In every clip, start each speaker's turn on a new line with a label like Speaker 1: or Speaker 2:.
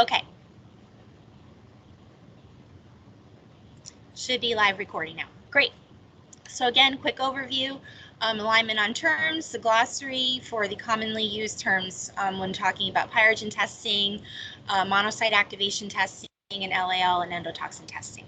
Speaker 1: Okay. Should be live recording now. Great. So again, quick overview, alignment on terms, the glossary for the commonly used terms when talking about pyrogen testing, monocyte activation testing, and LAL and endotoxin testing.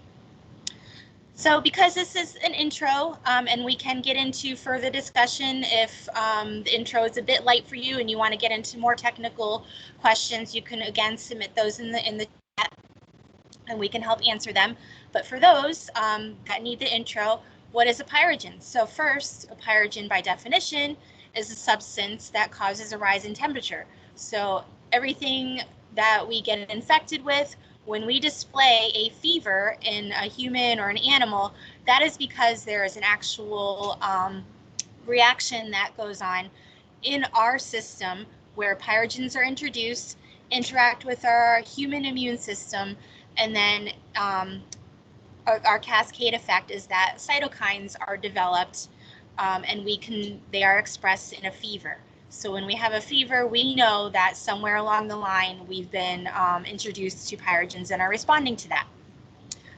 Speaker 1: So because this is an intro and we can get into further discussion if the intro is a bit light for you and you want to get into more technical questions, you can again submit those in the chat and we can help answer them. But for those that need the intro, what is a pyrogen? So first, a pyrogen by definition is a substance that causes a rise in temperature. So everything that we get infected with, when we display a fever in a human or an animal, that is because there is an actual reaction that goes on in our system where pyrogens are introduced, interact with our human immune system, and then our cascade effect is that cytokines are developed and they are expressed in a fever. So when we have a fever, we know that somewhere along the line we've been introduced to pyrogens and are responding to that.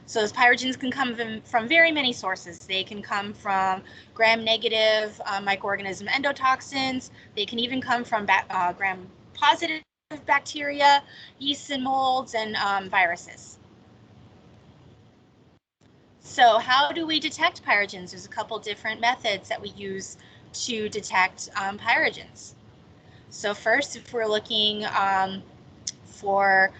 Speaker 1: So those pyrogens can come from very many sources. They can come from gram-negative microorganism endotoxins. They can even come from gram-positive bacteria, yeasts and molds, and viruses. So how do we detect pyrogens? There's a couple different methods that we use to detect pyrogens. So first, if we're looking for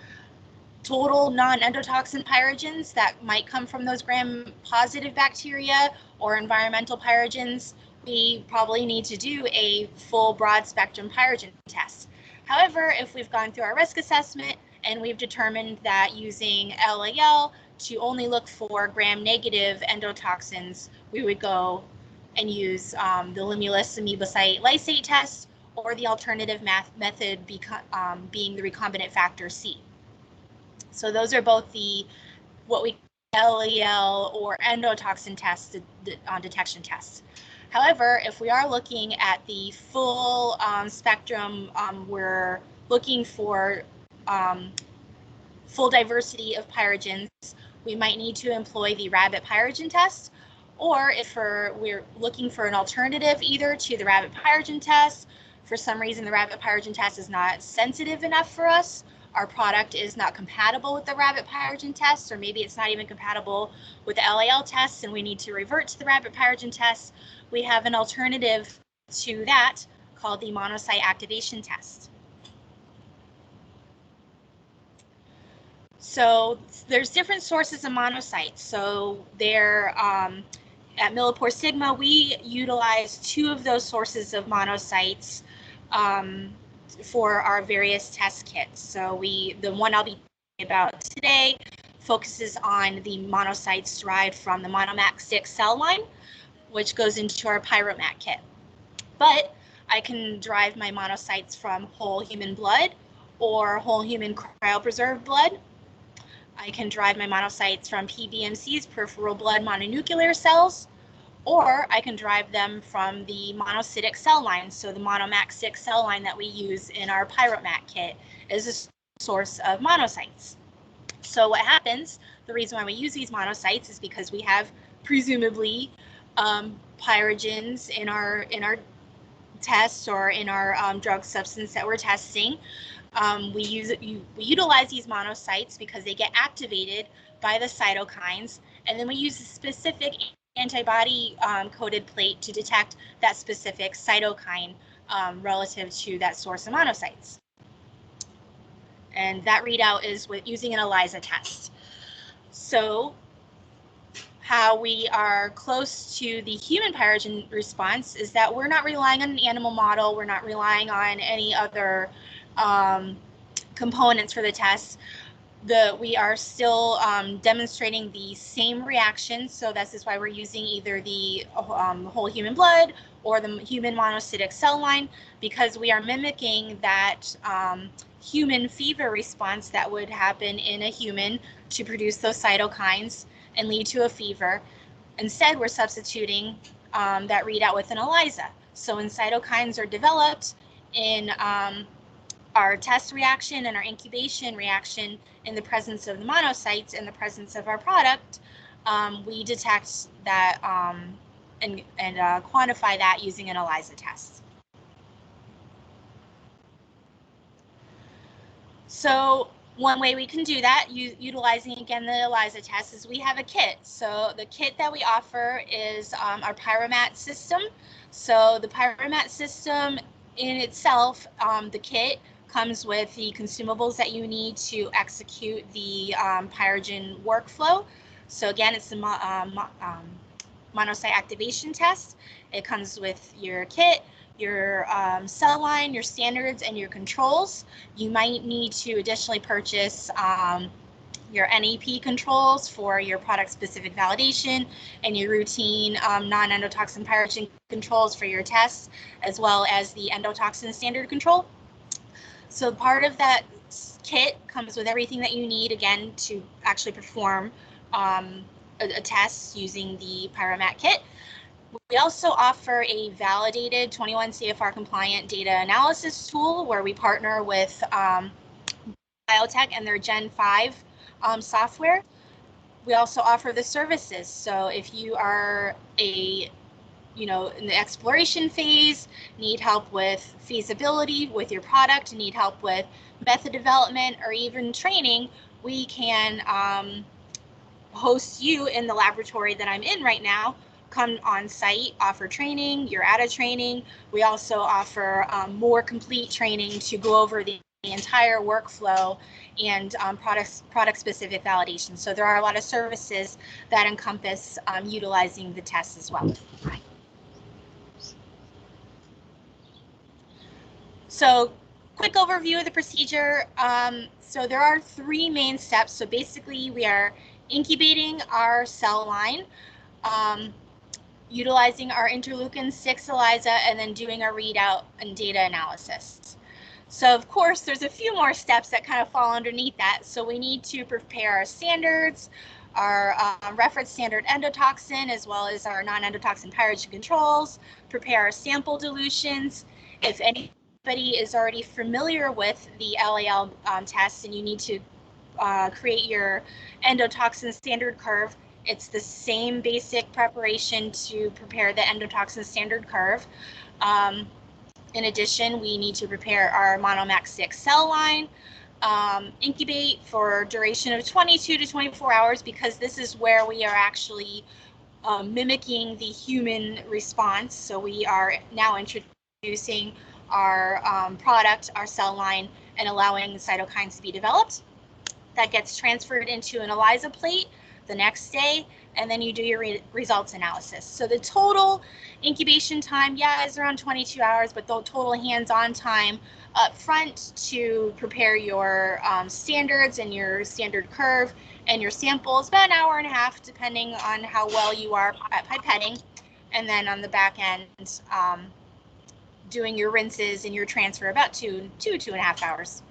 Speaker 1: total non-endotoxin pyrogens that might come from those gram-positive bacteria or environmental pyrogens, we probably need to do a full broad-spectrum pyrogen test. However, if we've gone through our risk assessment and we've determined that using LAL to only look for gram-negative endotoxins, we would go and use the Limulus amoebocyte lysate test, or the alternative method being the recombinant factor C. So those are both what we call LAL or endotoxin tests, detection tests. However, if we are looking at the full spectrum, we're looking for full diversity of pyrogens, we might need to employ the rabbit pyrogen test, or if we're looking for an alternative either to the rabbit pyrogen test, for some reason the rabbit pyrogen test is not sensitive enough for us, our product is not compatible with the rabbit pyrogen test, or maybe it's not even compatible with the LAL tests and we need to revert to the rabbit pyrogen test, we have an alternative to that called the monocyte activation test. So there's different sources of monocytes. So they're at Millipore Sigma, we utilize 2 of those sources of monocytes for our various test kits. So the one I'll be talking about today focuses on the monocytes derived from the Monomat 6 cell line, which goes into our Pyromat kit. But I can derive my monocytes from whole human blood or whole human cryopreserved blood. I can derive my monocytes from PBMCs, peripheral blood mononuclear cells, or I can derive them from the monocytic cell line. So the Monomat 6 cell line that we use in our Pyromat kit is a source of monocytes. So what happens, the reason why we use these monocytes is because we have presumably pyrogens in our tests or in our drug substance that we're testing. We utilize these monocytes because they get activated by the cytokines, and then we use a specific antibody coated plate to detect that specific cytokine relative to that source of monocytes. And that readout is using an ELISA test. So how we are close to the human pyrogen response is that we're not relying on an animal model, we're not relying on any other components for the test. We are still demonstrating the same reactions, so this is why we're using either the whole human blood or the human monocytic cell line, because we are mimicking that human fever response that would happen in a human to produce those cytokines and lead to a fever. Instead, we're substituting that readout with an ELISA. So when cytokines are developed in our test reaction and our incubation reaction in the presence of the monocytes, in the presence of our product, we detect that and quantify that using an ELISA test. So one way we can do that, utilizing again the ELISA test, is we have a kit. So the kit that we offer is our Pyromat system. So the Pyromat system in itself, the kit comes with the consumables that you need to execute the Pyrogen workflow. So again, it's the Monocyte Activation Test. It comes with your kit, your cell line, your standards, and your controls. You might need to additionally purchase your NAP controls for your product-specific validation and your routine non-endotoxin pyrogen controls for your tests, as well as the endotoxin standard control. So part of that kit comes with everything that you need, again, to actually perform a test using the Pyromat kit. We also offer a validated 21 CFR compliant data analysis tool where we partner with Biotech and their Gen 5 software. We also offer the services. So if you are in the exploration phase, need help with feasibility with your product, need help with method development or even training, we can host you in the laboratory that I'm in right now. Come on site, offer training, you're at a training. We also offer more complete training to go over the entire workflow and product-specific validation. So there are a lot of services that encompass utilizing the test as well. So quick overview of the procedure. So there are 3 main steps. So basically we are incubating our cell line, utilizing our interleukin-6 ELISA, and then doing our readout and data analysis. So of course, there's a few more steps that kind of fall underneath that. So we need to prepare our standards, our reference standard endotoxin, as well as our non-endotoxin pyrogen controls, prepare our sample dilutions. If anybody is already familiar with the LAL test and you need to create your endotoxin standard curve, it's the same basic preparation to prepare the endotoxin standard curve. In addition, we need to prepare our Monomax 6 cell line, incubate for duration of 22 to 24 hours, because this is where we are actually mimicking the human response. So we are now introducing our product, our cell line, and allowing the cytokines to be developed. That gets transferred into an ELISA plate the next day, and then you do your results analysis. So the total incubation time, is around 22 hours, but the total hands-on time up front to prepare your standards and your standard curve and your samples, about an hour and a half, depending on how well you are at pipetting. And then on the back end, doing your rinses and your transfer, about 2.5 hours.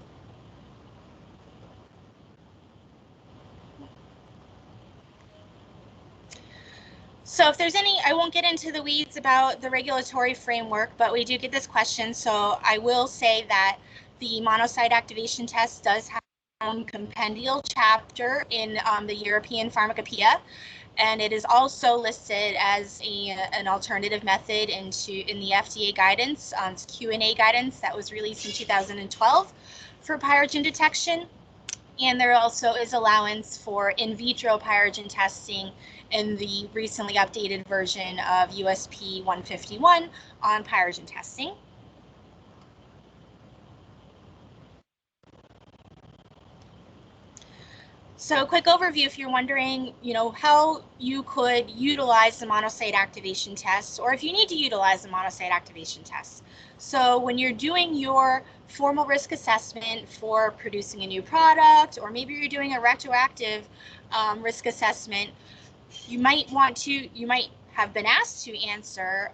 Speaker 1: So if there's any, I won't get into the weeds about the regulatory framework, but we do get this question. So I will say that the Monocyte Activation Test does have its own compendial chapter in the European Pharmacopoeia, and it is also listed as an alternative method in the FDA guidance, Q&A guidance that was released in 2012 for pyrogen detection. And there also is allowance for in vitro pyrogen testing in the recently updated version of USP 151 on pyrogen testing. So a quick overview, if you're wondering, how you could utilize the monocyte activation test, or if you need to utilize the monocyte activation test. So when you're doing your formal risk assessment for producing a new product, or maybe you're doing a retroactive risk assessment, you might have been asked to answer,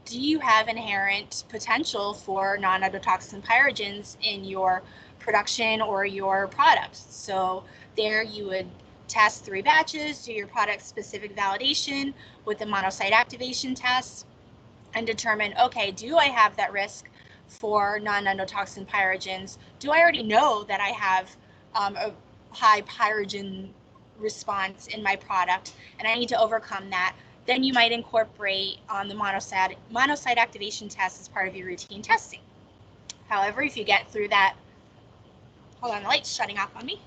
Speaker 1: do you have inherent potential for non-endotoxin pyrogens in your production or your product? So there you would test 3 batches, do your product-specific validation with the monocyte activation test, and determine, okay, do I have that risk for non-endotoxin pyrogens, do I already know that I have a high pyrogen response in my product and I need to overcome that, then you might incorporate the monocyte activation test as part of your routine testing. However, if you get through that, hold on, the light's shutting off on me.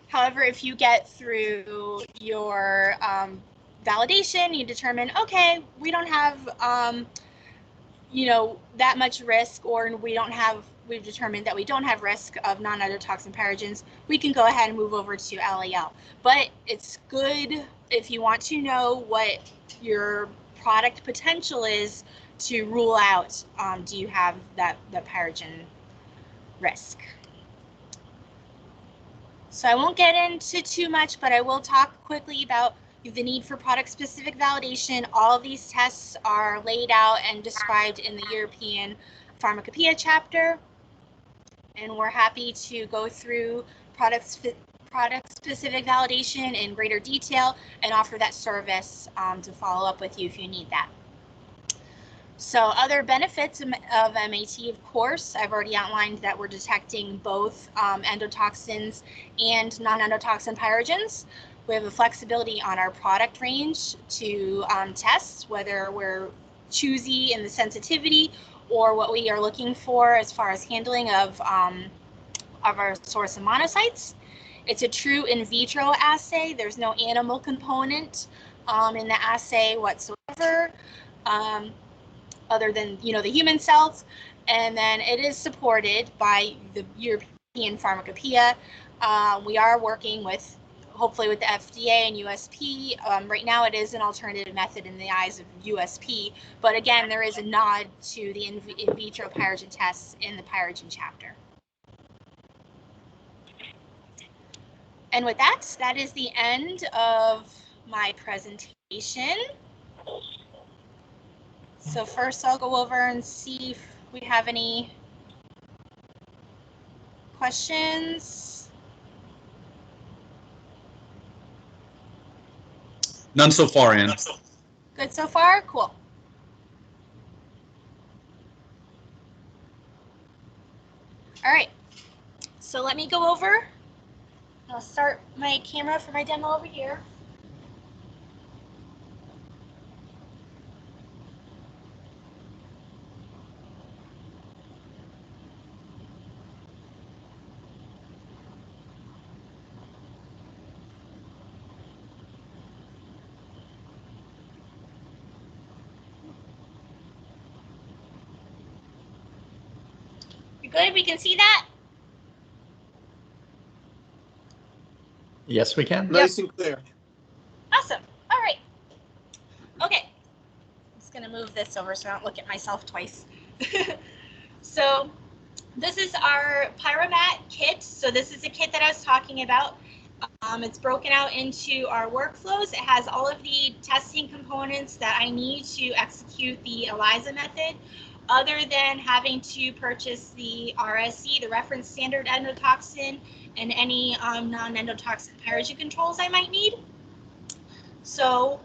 Speaker 1: However, if you get through your validation, you determine, okay, we don't have, that much risk, or we've determined that we don't have risk of non-endotoxin pyrogens, we can go ahead and move over to LAL. But it's good if you want to know what your product potential is to rule out, do you have the pyrogen risk. So I won't get into too much, but I will talk quickly about the need for product-specific validation. All of these tests are laid out and described in the European Pharmacopoeia chapter, and we're happy to go through product-specific validation in greater detail and offer that service to follow up with you if you need that. So other benefits of MAT, of course, I've already outlined that we're detecting both endotoxins and non-endotoxin pyrogens. We have a flexibility on our product range to test whether we're choosy in the sensitivity or what we are looking for as far as handling of our source of monocytes. It's a true in vitro assay. There's no animal component in the assay whatsoever. Other than the human cells, and then it is supported by the European Pharmacopoeia. We are working hopefully with the FDA and USP. Right now it is an alternative method in the eyes of USP, but again there is a nod to the in vitro pyrogen tests in the Pyrogen chapter. And with that is the end of my presentation. So first I'll go over and see if we have any questions.
Speaker 2: None so far, Ann.
Speaker 1: Good so far? Cool. All right, so let me go over. I'll start my camera for my demo over here. You good? We can see that?
Speaker 3: Yes, we can.
Speaker 4: Nice and clear.
Speaker 1: Awesome. All right. Okay. I'm just going to move this over so I don't look at myself twice. So this is our Pyromat kit. So this is the kit that I was talking about. It's broken out into our workflows. It has all of the testing components that I need to execute the ELISA method, other than having to purchase the RSE, the reference standard endotoxin, and any non-endotoxin pyrogen controls I might need. So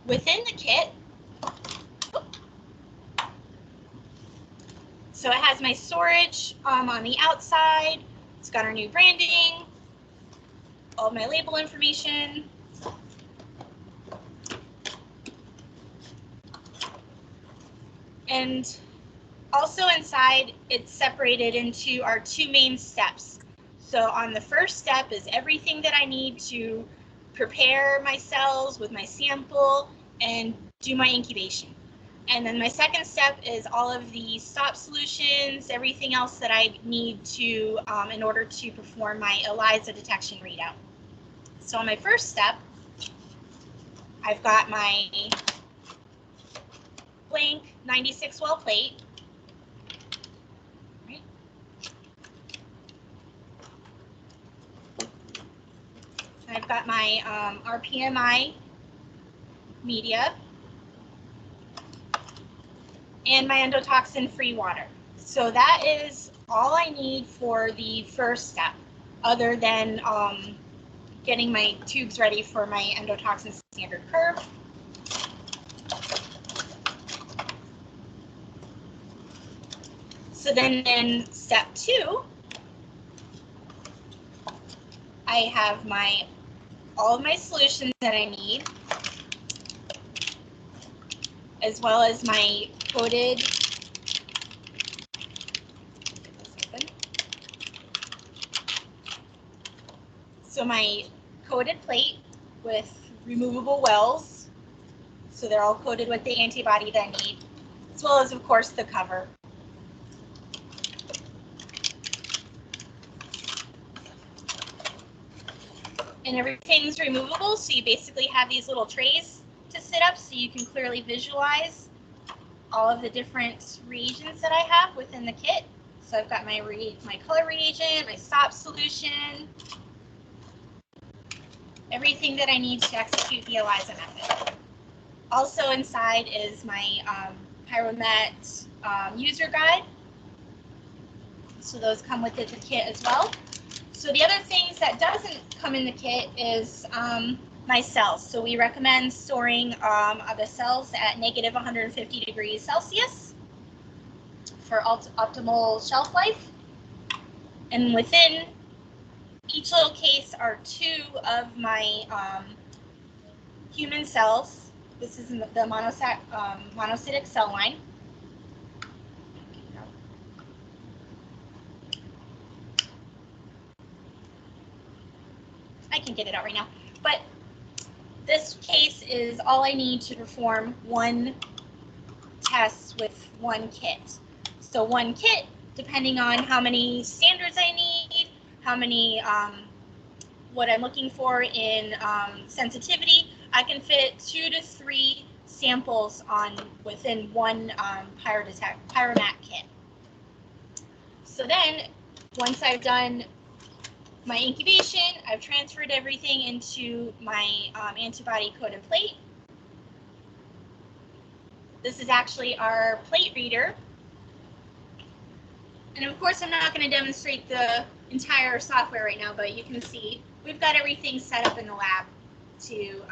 Speaker 1: within the kit, so it has my storage on the outside. It's got our new branding, all of my label information. And also inside, it's separated into our two main steps. So on the first step is everything that I need to prepare my cells with my sample and do my incubation. And then my second step is all of the stop solutions, everything else that I need to in order to perform my ELISA detection readout. So on my first step, I've got my blank 96 well plate. Right. I've got my RPMI media and my endotoxin-free water. So that is all I need for the first step, other than getting my tubes ready for my endotoxin standard curve. So then in step 2, I have all of my solutions that I need, as well as my coated my coated plate with removable wells. So they're all coated with the antibody that I need, as well as, of course, the cover. And everything's removable, so you basically have these little trays to sit up so you can clearly visualize all of the different reagents that I have within the kit. So I've got my color reagent, my stop solution, everything that I need to execute the ELISA method. Also inside is my Pyromat user guide. So those come with the kit as well. So the other things that doesn't come in the kit is my cells. So we recommend storing the cells at negative 150 degrees Celsius for optimal shelf life. And within each little case are 2 of my human cells. This is the monocytic cell line. I can get it out right now. But this case is all I need to perform 1 test with 1 kit. So 1 kit, depending on how many standards I need, how many, what I'm looking for in sensitivity, I can fit 2 to 3 samples within 1 Pyromat kit. So then, once I've done my incubation, I've transferred everything into my antibody coated plate. This is actually our plate reader. And of course, I'm not going to demonstrate the entire software right now, but you can see we've got everything set up in the lab to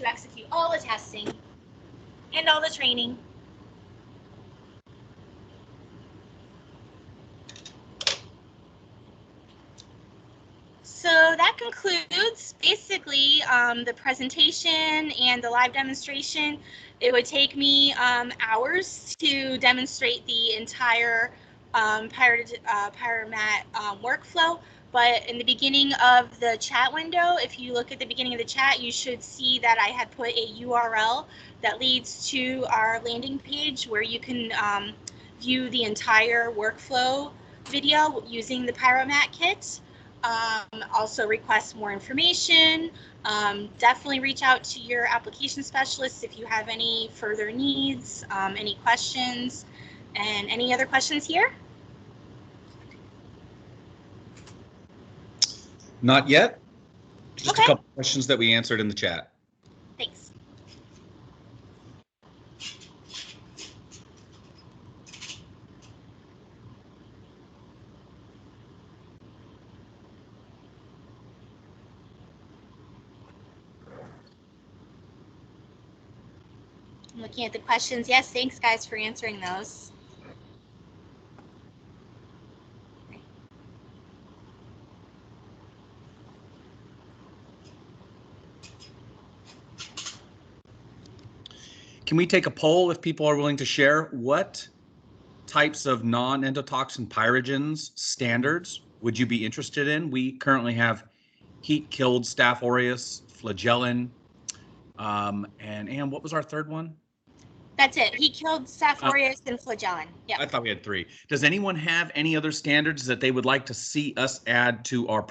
Speaker 1: execute all the testing and all the training. So that concludes basically the presentation and the live demonstration. It would take me hours to demonstrate the entire Pyromat workflow, but in the beginning of the chat window, if you look at the beginning of the chat, you should see that I had put a URL that leads to our landing page where you can view the entire workflow video using the Pyromat kit. Also request more information. Definitely reach out to your application specialist if you have any further needs, any questions, and any other questions here?
Speaker 2: Not yet. Just
Speaker 1: okay.
Speaker 2: A couple questions that we answered in the chat.
Speaker 1: Thanks. I'm looking at the questions. Yes, thanks guys for answering those.
Speaker 2: Can we take a poll if people are willing to share what types of non-endotoxin pyrogens standards would you be interested in? We currently have heat-killed Staph aureus, flagellin, and what was our third one?
Speaker 1: That's it. Heat-killed Staph aureus and flagellin. Yeah.
Speaker 2: I thought we had 3. Does anyone have any other standards that they would like to see us add to our